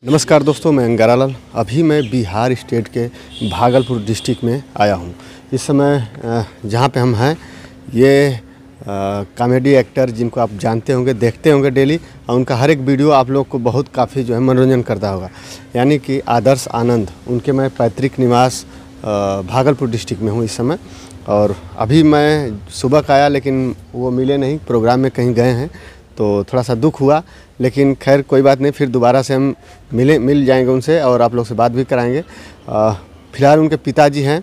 नमस्कार दोस्तों, मैं अंगारालाल। अभी मैं बिहार स्टेट के भागलपुर डिस्ट्रिक्ट में आया हूँ। इस समय जहाँ पे हम हैं ये कॉमेडी एक्टर जिनको आप जानते होंगे, देखते होंगे डेली, और उनका हर एक वीडियो आप लोग को बहुत काफ़ी जो है मनोरंजन करता होगा, यानी कि आदर्श आनंद। उनके मैं पैतृक निवास भागलपुर डिस्ट्रिक्ट में हूँ इस समय। और अभी मैं सुबह का आया, लेकिन वो मिले नहीं, प्रोग्राम में कहीं गए हैं, तो थोड़ा सा दुख हुआ। लेकिन खैर कोई बात नहीं, फिर दोबारा से हम मिल जाएंगे उनसे और आप लोग से बात भी कराएंगे। फिलहाल उनके पिताजी हैं,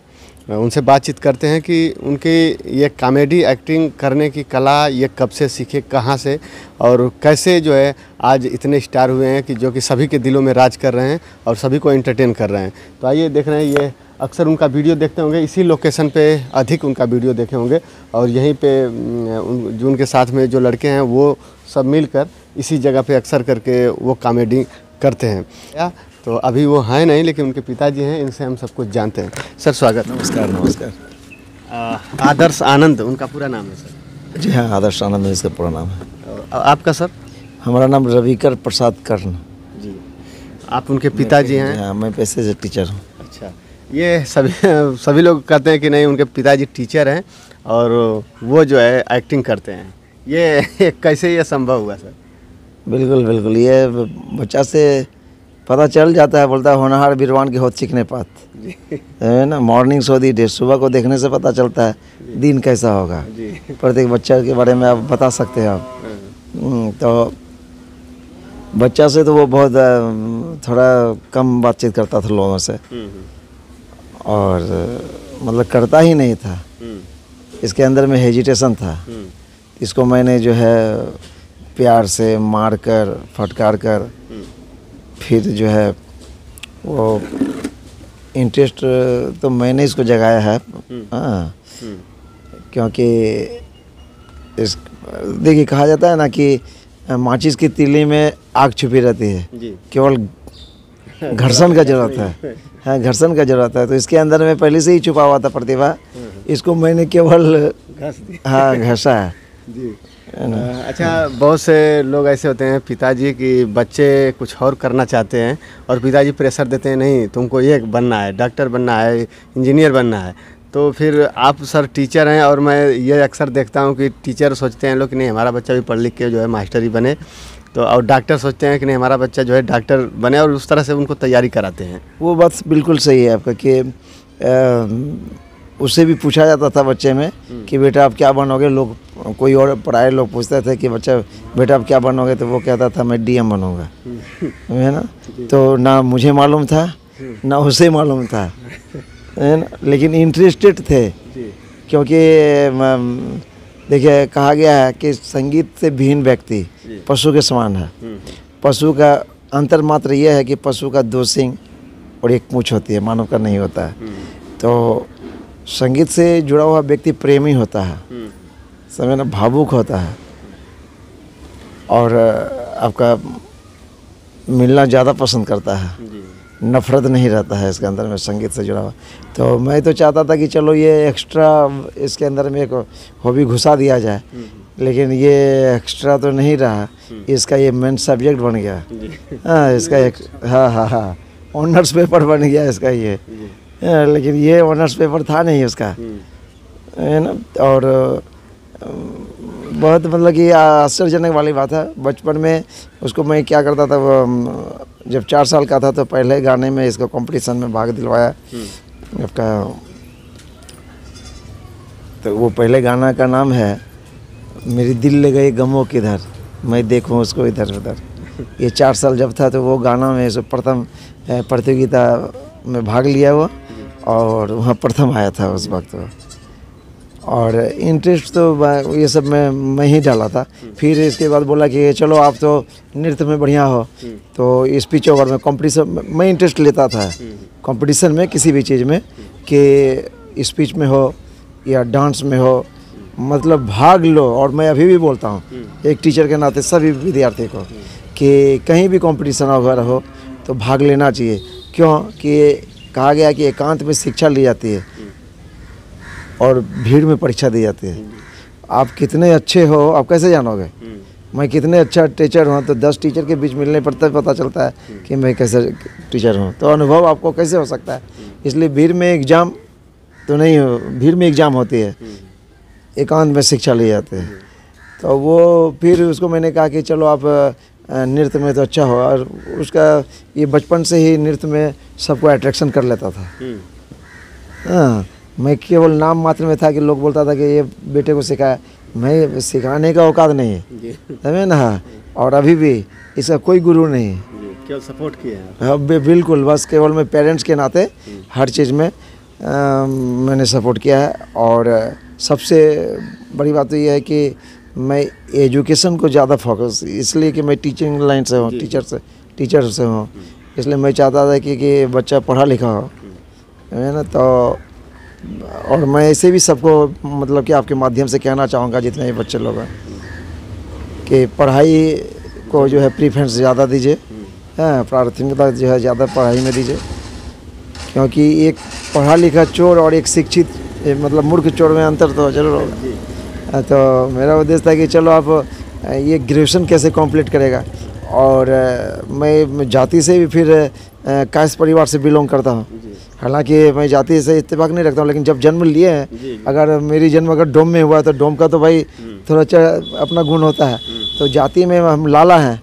उनसे बातचीत करते हैं कि उनके ये कॉमेडी एक्टिंग करने की कला ये कब से सीखे, कहाँ से, और कैसे जो है आज इतने स्टार हुए हैं कि जो कि सभी के दिलों में राज कर रहे हैं और सभी को एंटरटेन कर रहे हैं। तो आइए देख रहे हैं, ये अक्सर उनका वीडियो देखते होंगे, इसी लोकेशन पे अधिक उनका वीडियो देखे होंगे, और यहीं पे जो उनके साथ में जो लड़के हैं वो सब मिलकर इसी जगह पे अक्सर करके वो कॉमेडी करते हैं। या तो अभी वो हैं नहीं, लेकिन उनके पिताजी हैं, इनसे हम सब कुछ जानते हैं। सर स्वागत। नमस्कार। नमस्कार। आदर्श आनंद उनका पूरा नाम है सर? जी हाँ, आदर्श आनंद इसका पूरा नाम है। आपका सर? हमारा नाम रविकर प्रसाद कर्ण जी। आप उनके पिताजी हैं? हाँ, मैं पैसे से टीचर हूँ। अच्छा, ये सभी लोग कहते हैं कि नहीं, उनके पिताजी टीचर हैं और वो जो है एक्टिंग करते हैं। ये कैसे ये संभव हुआ सर? बिल्कुल बिल्कुल, ये बच्चा से पता चल जाता है, बोलता है होनहार बीरवान की होत सीखने पात, है ना। मॉर्निंग शो दी डे, सुबह को देखने से पता चलता है दिन कैसा होगा। प्रत्येक बच्चा के बारे में आप बता सकते हैं आप। तो बच्चा से तो वो बहुत थोड़ा कम बातचीत करता था लोगों से, और मतलब करता ही नहीं था। इसके अंदर में हेजिटेशन था। इसको मैंने जो है प्यार से मार कर, फटकार कर, फिर जो है वो इंटरेस्ट तो मैंने इसको जगाया है। हाँ, क्योंकि इस देखिए कहा जाता है ना कि माचिस की तीली में आग छुपी रहती है, केवल घर्षण का जरूरत है। हाँ, घर्षण का जरूरत है। तो इसके अंदर में पहले से ही छुपा हुआ था प्रतिभा, इसको मैंने केवल घसा है। अच्छा, बहुत से लोग ऐसे होते हैं पिताजी कि बच्चे कुछ और करना चाहते हैं और पिताजी प्रेशर देते हैं, नहीं तुमको ये बनना है, डॉक्टर बनना है, इंजीनियर बनना है। तो फिर आप सर टीचर हैं, और मैं ये अक्सर देखता हूँ कि टीचर सोचते हैं लोग कि नहीं हमारा बच्चा भी पढ़ लिख के जो है मास्टर ही बने, तो और डॉक्टर सोचते हैं कि नहीं हमारा बच्चा जो है डॉक्टर बने, और उस तरह से उनको तैयारी कराते हैं। वो बात बिल्कुल सही है आपका कि उससे भी पूछा जाता था बच्चे में कि बेटा आप क्या बनोगे। लोग कोई और पढ़ाए लोग पूछते थे कि बच्चा बेटा आप क्या बनोगे, तो वो कहता था मैं डीएम बनूंगा, है ना। तो ना मुझे मालूम था ना उसे मालूम था, है ना, लेकिन इंटरेस्टेड थे। क्योंकि देखिए कहा गया है कि संगीत से भिन्न व्यक्ति पशु के समान है। पशु का अंतर मात्र यह है कि पशु का 2 सींग और 1 पूंछ होती है, मानव का नहीं होता है। तो संगीत से जुड़ा हुआ व्यक्ति प्रेमी होता है, समझना, भावुक होता है, और आपका मिलना ज़्यादा पसंद करता है, नफरत नहीं रहता है इसके अंदर में संगीत से जुड़ा हुआ। तो मैं तो चाहता था कि चलो ये एक्स्ट्रा इसके अंदर में एक हॉबी घुसा दिया जाए, लेकिन ये एक्स्ट्रा तो नहीं रहा, इसका ये मेन सब्जेक्ट बन गया। हाँ, इसका एक हाँ ऑनर्स पेपर बन गया इसका ये। लेकिन ये ऑनर्स पेपर था नहीं उसका, है ना। और बहुत मतलब कि आश्चर्यजनक वाली बात है। बचपन में उसको मैं क्या करता था, वो जब 4 साल का था तो पहले गाने में इसको कंपटीशन में भाग दिलवाया आपका। तो वो पहले गाना का नाम है मेरी दिल ले गई गमों किधर, मैं देखूं उसको इधर उधर। ये 4 साल जब था तो वो गाना में इसको प्रथम प्रतियोगिता में भाग लिया वो, और वहाँ प्रथम आया था उस वक्त। और इंटरेस्ट तो ये सब में मैं ही डाला था। फिर इसके बाद बोला कि चलो आप तो नृत्य में बढ़िया हो, तो स्पीच ओवर में कंपटीशन में इंटरेस्ट लेता था। कंपटीशन में किसी भी चीज़ में, कि स्पीच में हो या डांस में हो, मतलब भाग लो। और मैं अभी भी बोलता हूँ एक टीचर के नाते सभी विद्यार्थी को कि कहीं भी कंपटीशन वगैरह हो तो भाग लेना चाहिए। क्यों कि कहा गया कि एकांत में शिक्षा ली जाती है और भीड़ में परीक्षा दी जाती है। आप कितने अच्छे हो आप कैसे जानोगे मैं कितने अच्छा टीचर हूँ, तो 10 टीचर के बीच मिलने पर तब पता चलता है कि मैं कैसे टीचर हूँ। तो अनुभव आपको कैसे हो सकता है। इसलिए भीड़ में एग्ज़ाम तो नहीं हो, भीड़ में एग्ज़ाम होती है, एकांत में शिक्षा ली जाती है। तो वो फिर उसको मैंने कहा कि चलो आप नृत्य में तो अच्छा हो, और उसका ये बचपन से ही नृत्य में सबको अट्रैक्शन कर लेता था। हाँ, मैं केवल नाम मात्र में था कि लोग बोलता था कि ये बेटे को सिखाया, मैं सिखाने का औकात नहीं है, समझे ना। और अभी भी इसका कोई गुरु नहीं है, केवल सपोर्ट किया है। हाँ बिल्कुल, बस केवल मैं पेरेंट्स के नाते हर चीज़ में मैंने सपोर्ट किया है। और सबसे बड़ी बात तो ये है कि मैं एजुकेशन को ज़्यादा फोकस, इसलिए कि मैं टीचिंग लाइन से हूँ, टीचर से हूँ, इसलिए मैं चाहता था कि बच्चा पढ़ा लिखा हो, है ना। तो और मैं ऐसे भी सबको मतलब कि आपके माध्यम से कहना चाहूँगा, जितने भी बच्चे लोग हैं, कि पढ़ाई को जो है प्रीफरेंस ज़्यादा दीजिए, हाँ, प्राथमिकता जो है ज़्यादा पढ़ाई में दीजिए। क्योंकि एक पढ़ा लिखा चोर और एक शिक्षित मतलब मूर्ख चोर में अंतर तो जरूर होगा। तो मेरा उद्देश्य था कि चलो आप ये ग्रेजुएशन कैसे कंप्लीट करेगा। और मैं जाति से भी फिर कास्ट परिवार से बिलोंग करता हूँ। हालांकि मैं जाति से इत्तेफाक नहीं रखता हूँ, लेकिन जब जन्म लिए हैं, अगर मेरी जन्म अगर डोम में हुआ तो डोम का तो भाई थोड़ा अपना गुण होता है। तो जाति में हम लाला हैं,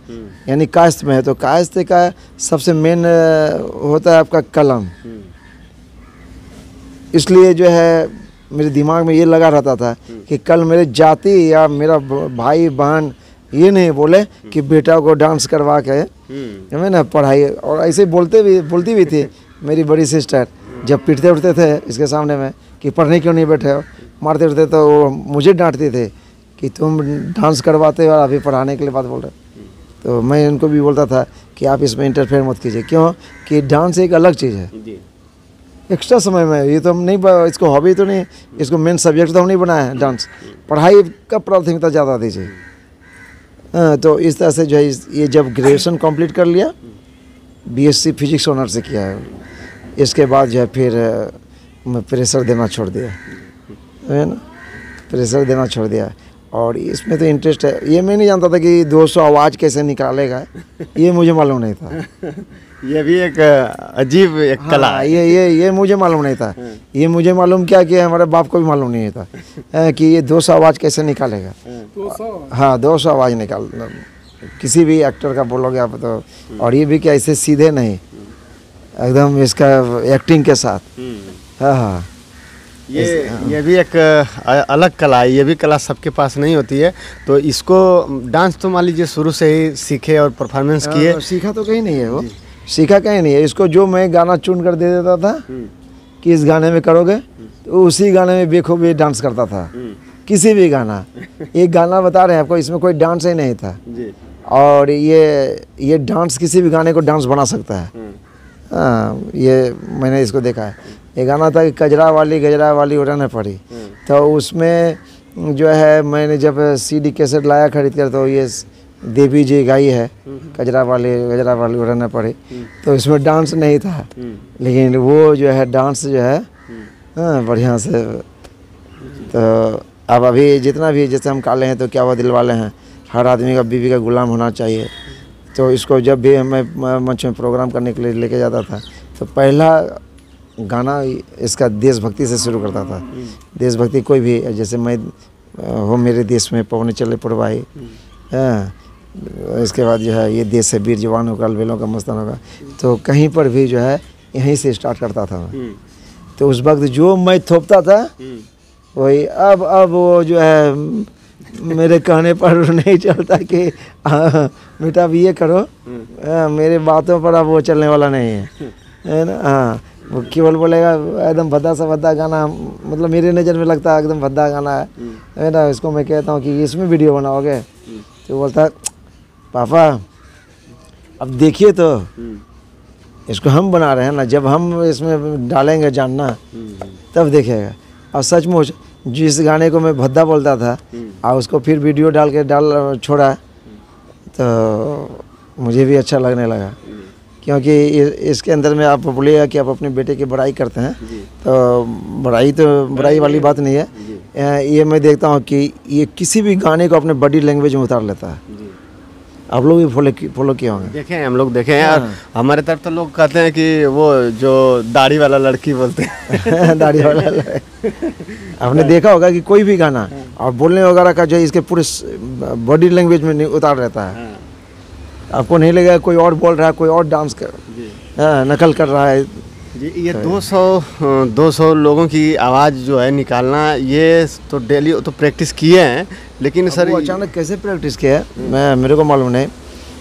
यानी कास्ट में है, तो कास्ट का सबसे मेन होता है आपका कलम। इसलिए जो है मेरे दिमाग में ये लगा रहता था कि कल मेरे जाति या मेरा भाई बहन ये नहीं बोले कि बेटा को डांस करवा के हमें ना पढ़ाई। और ऐसे बोलती भी थी मेरी बड़ी सिस्टर, जब पीटते उठते थे इसके सामने में कि पढ़ने क्यों नहीं बैठे हो, मारते उठते तो वो मुझे डांटते थे कि तुम डांस करवाते हो और अभी पढ़ाने के लिए बात बोल रहे। तो मैं उनको भी बोलता था कि आप इसमें इंटरफेयर मत कीजिए, क्यों कि डांस एक अलग चीज़ है, एक्स्ट्रा समय में। ये तो हम नहीं, इसको हॉबी तो नहीं, इसको मेन सब्जेक्ट तो हम नहीं बनाया है डांस, पढ़ाई का प्राथमिकता ज़्यादा दीजिए। हाँ, तो इस तरह से जो है ये जब ग्रेजुएशन कंप्लीट कर लिया, बीएससी फिजिक्स ऑनर से किया है, इसके बाद जो है फिर मैं प्रेशर देना छोड़ दिया, है ना, प्रेशर देना छोड़ दिया। और इसमें तो इंटरेस्ट है, ये मैं नहीं जानता था कि 200 आवाज़ कैसे निकालेगा, ये मुझे मालूम नहीं था। ये भी एक अजीब एक कला है। ये मुझे मालूम नहीं था। ये मुझे मालूम क्या कि हमारे बाप को भी मालूम नहीं था कि ये 200 आवाज़ कैसे निकालेगा। 200? हाँ, 200 आवाज़ निकाल, किसी भी एक्टर का बोलोगे आप तो। और ये भी कि ऐसे सीधे नहीं, एकदम इसका एक्टिंग के साथ। हाँ हाँ, ये भी एक अलग कला है, ये भी कला सबके पास नहीं होती है। तो इसको डांस तो मान लीजिए शुरू से ही सीखे और परफॉर्मेंस किए। सीखा तो कहीं नहीं है, वो सीखा कहीं नहीं है। इसको जो मैं गाना चुन कर दे देता था कि इस गाने में करोगे, तो उसी गाने में बेखूबी डांस करता था। किसी भी गाना, एक गाना बता रहे हैं आपको, इसमें कोई डांस ही नहीं था। और ये डांस किसी भी गाने को डांस बना सकता है। हाँ, ये मैंने इसको देखा है। ये गाना था कि गजरा वाली उड़ाने पड़ी, तो उसमें जो है मैंने जब सीडी कैसेट लाया खरीद कर, तो ये देवी जी गाई है गजरा वाली उड़ाने पड़ी। तो इसमें डांस नहीं था, लेकिन वो जो है डांस जो है हाँ बढ़िया से। तो अब अभी जितना भी, जैसे हम काले हैं तो क्या वो दिल वाले हैं, हर आदमी का बीवी का गुलाम होना चाहिए। तो इसको जब भी मैं मंच में प्रोग्राम करने के लिए लेके जाता था, तो पहला गाना इसका देशभक्ति से शुरू करता था। देशभक्ति कोई भी, जैसे मैं हो मेरे देश में पवन चले पुरवाई, हाँ, इसके बाद जो है ये देश से वीर जवान होगा, अलबेलों का मस्तान होगा। तो कहीं पर भी जो है यहीं से स्टार्ट करता था मैं। तो उस वक्त जो मैं थोपता था वही, अब वो जो है मेरे कहने पर नहीं चलता कि बेटा अब ये करो, मेरे बातों पर अब वो चलने वाला नहीं है ना। हाँ, वो केवल बोलेगा एकदम भद्दा सा भद्दा गाना, मतलब मेरे नज़र में लगता है एकदम भद्दा गाना है ना। इसको मैं कहता हूँ कि इसमें वीडियो बनाओगे, तो बोलता पापा अब देखिए तो इसको हम बना रहे हैं ना, जब हम इसमें डालेंगे जानना तब देखेगा। और सचमुच जिस गाने को मैं भद्दा बोलता था और उसको फिर वीडियो डाल छोड़ा, तो मुझे भी अच्छा लगने लगा। क्योंकि इसके अंदर में आप बोलिएगा कि आप अपने बेटे की बड़ाई करते हैं, तो बड़ाई वाली बात नहीं है। ये मैं देखता हूँ कि ये किसी भी गाने को अपने बॉडी लैंग्वेज में उतार लेता है। आप लोग भी फॉलो किए होंगे। देखे हैं, हम लोग देखे हैं। और हमारे तरफ तो लोग कहते हैं कि वो जो दाढ़ी वाला लड़की बोलते हैं दाढ़ी वाला आपने देखा होगा कि कोई भी गाना और बोलने वगैरह का जो है इसके पूरे बॉडी लैंग्वेज में उतार रहता है। आपको नहीं लगेगा कोई और बोल रहा है, कोई और डांस कर नकल कर रहा है। जी, ये 200 लोगों की आवाज़ जो है निकालना, ये तो डेली तो प्रैक्टिस किए हैं, लेकिन सर वो अचानक कैसे प्रैक्टिस किया है मेरे को मालूम नहीं,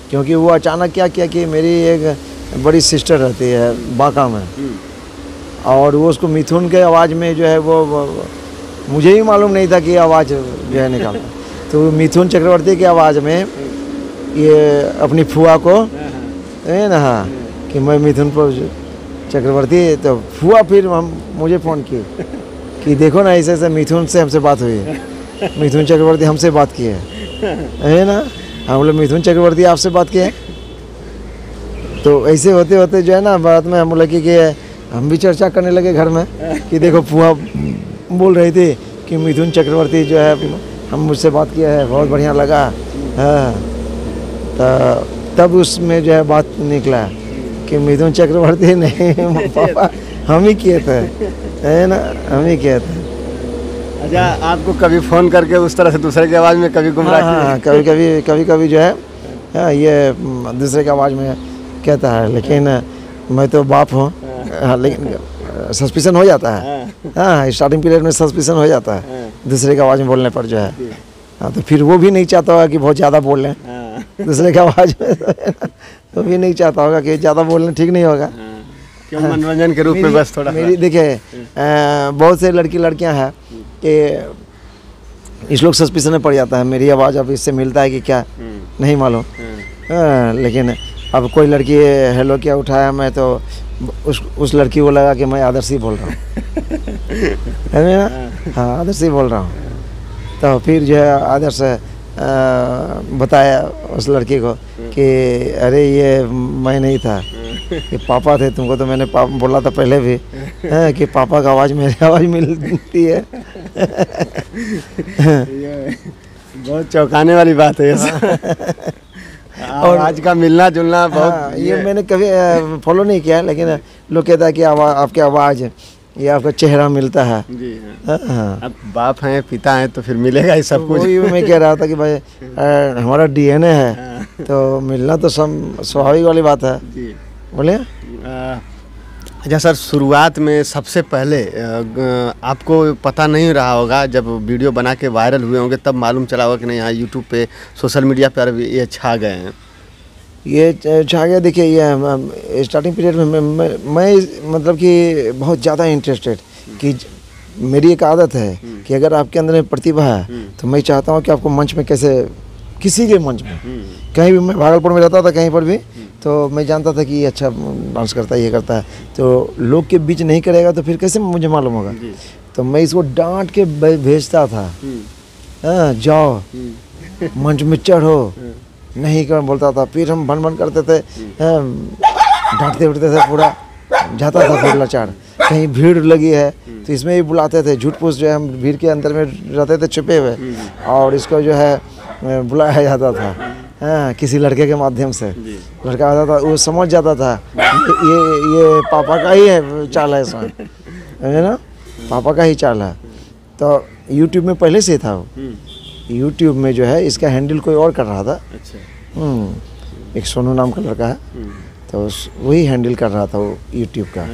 क्योंकि वो अचानक क्या किया कि मेरी एक बड़ी सिस्टर रहती है बांका में, और वो उसको मिथुन के आवाज़ में जो है वो मुझे ही मालूम नहीं था कि आवाज़ जो है निकालना। तो मिथुन चक्रवर्ती की आवाज़ में ये अपनी फुआ को है ना, हाँ, कि मैं मिथुन चक्रवर्ती, तो फुआ फिर मुझे फ़ोन की कि देखो ना ऐसे ऐसे मिथुन से हमसे बात हुई है, मिथुन चक्रवर्ती हमसे बात की है ना, हम बोले मिथुन चक्रवर्ती आपसे बात किए। तो ऐसे होते होते जो है ना बात में हम बोले कि हम भी चर्चा करने लगे घर में कि देखो फुआ बोल रही थी कि मिथुन चक्रवर्ती जो है हम मुझसे बात किया है, बहुत बढ़िया लगा। हाँ, तो तब उसमें जो है बात निकला कि मिथुन चक्रवर्ती नहीं पापा हम ही किए थे, है ना, हम ही किए थे। अच्छा, आपको कभी फ़ोन करके उस तरह से दूसरे की आवाज़ में कभी गुमराह किया? हाँ, कभी कभी जो है ये दूसरे की आवाज़ में कहता है, लेकिन मैं तो बाप हूँ। हाँ, लेकिन सस्पिशन हो जाता है। हाँ, स्टार्टिंग पीरियड में सस्पिशन हो जाता है दूसरे की आवाज़ में बोलने पर जो है। हाँ, तो फिर वो भी नहीं चाहता होगा कि बहुत ज़्यादा बोल लें दूसरे की आवाज़ में, तो भी नहीं चाहता होगा कि ज़्यादा बोलना ठीक नहीं होगा। क्यों, मनोरंजन के रूप में बस थोड़ा। मेरी देखिए बहुत से लड़कियां हैं कि इस लोग सस्पिशन में पड़ जाता है मेरी आवाज़ अब इससे मिलता है कि क्या नहीं मालूम। लेकिन अब कोई लड़की हेलो क्या उठाया, मैं तो उस लड़की को लगा कि मैं आदर्श ही बोल रहा हूँ है ना। हाँ, आदर्श ही बोल रहा हूँ। तो फिर जो है आदर्श बताया उस लड़की को कि अरे ये मैं नहीं था, कि पापा थे, तुमको तो मैंने बोला था पहले भी कि पापा का आवाज़ मेरी आवाज़ मिलती है। बहुत चौंकाने वाली बात है और आज का मिलना जुलना बहुत। ये मैंने कभी फॉलो नहीं किया, लेकिन लोग कहता है कि आपकी आवाज़ ये आपका चेहरा मिलता है जी। हाँ, अब बाप हैं पिता हैं तो फिर मिलेगा ही सब कुछ। वही मैं कह रहा था कि भाई हमारा डीएनए है तो मिलना तो स्वाभाविक वाली बात है जी। बोलिए। अच्छा सर, शुरुआत में सबसे पहले आपको पता नहीं रहा होगा, जब वीडियो बना के वायरल हुए होंगे तब मालूम चला होगा कि नहीं यहाँ यूट्यूब पे सोशल मीडिया पर ये छा गए हैं, ये छा गया। देखिए ये स्टार्टिंग पीरियड में मैं मतलब कि बहुत ज़्यादा इंटरेस्टेड, कि मेरी एक आदत है कि अगर आपके अंदर में प्रतिभा है तो मैं चाहता हूँ कि आपको मंच में कैसे, किसी के मंच में, कहीं भी, मैं भागलपुर में रहता था कहीं पर भी, तो मैं जानता था कि ये अच्छा डांस करता है, ये करता है, तो लोग के बीच नहीं करेगा तो फिर कैसे मुझे मालूम होगा। तो मैं इसको डांट के भेजता था, जाओ मंच में चढ़ो, नहीं कर बोलता था। फिर हम भन करते थे, डांटते उठते थे, पूरा जाता था फिर लाचार। कहीं भीड़ लगी है तो इसमें भी बुलाते थे, झूठ फूस जो है हम भीड़ के अंदर में रहते थे छुपे हुए, और इसको जो है बुलाया जाता था। हाँ, किसी लड़के के माध्यम से लड़का आता था, वो समझ जाता था ये पापा का ही है चाल है, इसमें है ना, पापा का ही चाल है। तो यूट्यूब में पहले से था वो, यूट्यूब में जो है इसका हैंडल कोई और कर रहा था। अच्छा। एक सोनू नाम का लड़का है, तो वही हैंडल कर रहा था वो यूट्यूब का,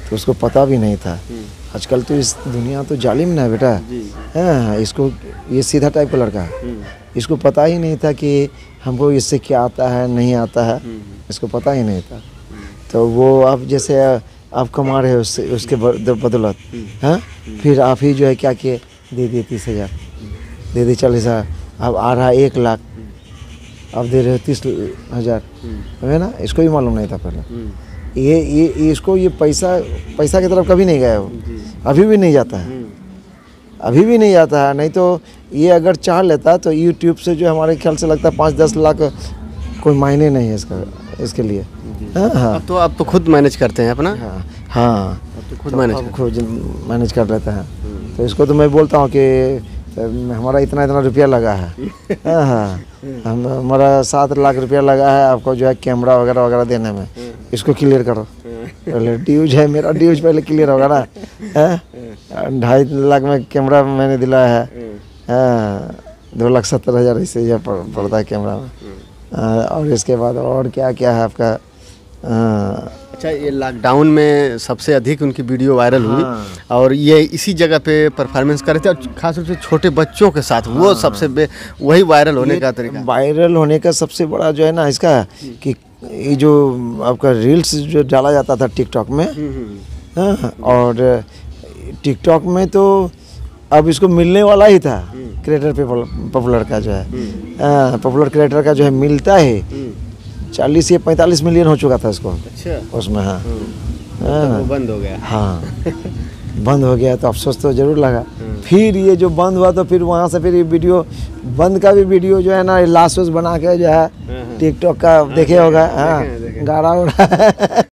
तो उसको पता भी नहीं था। आजकल तो इस दुनिया तो जालिम ना है बेटा। हाँ, इसको ये सीधा टाइप का लड़का है, इसको पता ही नहीं था कि हमको इससे क्या आता है नहीं आता है, इसको पता ही नहीं था। तो वो आप जैसे आप कमा रहे हो उसके बदौलत, हाँ, फिर आप ही जो है क्या किए, दे दिए 30,000, दे दी 40,000, अब आ रहा 1 लाख, अब दे रहे हो 30,000, है ना। इसको भी मालूम नहीं था पहले। ये इसको ये पैसा की तरफ कभी नहीं गया वो, अभी भी नहीं जाता है, अभी भी नहीं जाता है। नहीं तो ये अगर चाह लेता तो यूट्यूब से जो हमारे ख्याल से लगता है 5-10 लाख कोई मायने नहीं है इसके लिए। हाँ, अब तो खुद मैनेज करते हैं अपना। हाँ, अब तो खुद मैनेज कर लेते हैं। तो इसको तो मैं बोलता हूँ कि हमारा इतना रुपया लगा है। हाँ, हमारा 7 लाख रुपया लगा है आपको जो है कैमरा वगैरह वगैरह देने में, इसको क्लियर करो पहले। ड्यूज है मेरा, ड्यूज पहले क्लियर होगा ना। 2.5 लाख में कैमरा मैंने दिलाया है, 2,70,000 इससे यह पड़ता है कैमरा में। और इसके बाद और क्या क्या है आपका। अच्छा, ये लॉकडाउन में सबसे अधिक उनकी वीडियो वायरल हुई और ये इसी जगह पे परफॉर्मेंस कर रहे थे और खास रूप से छोटे बच्चों के साथ, वो सबसे वही वायरल होने का तरीका। वायरल होने का सबसे बड़ा जो है ना इसका कि ये जो आपका रील्स जो डाला जाता था टिकटॉक में, और टिकटॉक में तो अब इसको मिलने वाला ही था। क्रिएटर पॉपुलर का जो है, पॉपुलर क्रिएटर का जो है मिलता है 40 या 45 मिलियन हो चुका था इसको। अच्छा। उसमें। हाँ, तो बंद हो गया। हाँ बंद हो गया तो अफसोस तो जरूर लगा। फिर ये जो बंद हुआ तो फिर वहाँ से फिर ये वीडियो बंद का भी वीडियो जो है ना लाश बना के जो है टिकटॉक का देखे होगा। हाँ, गाड़ा उड़ा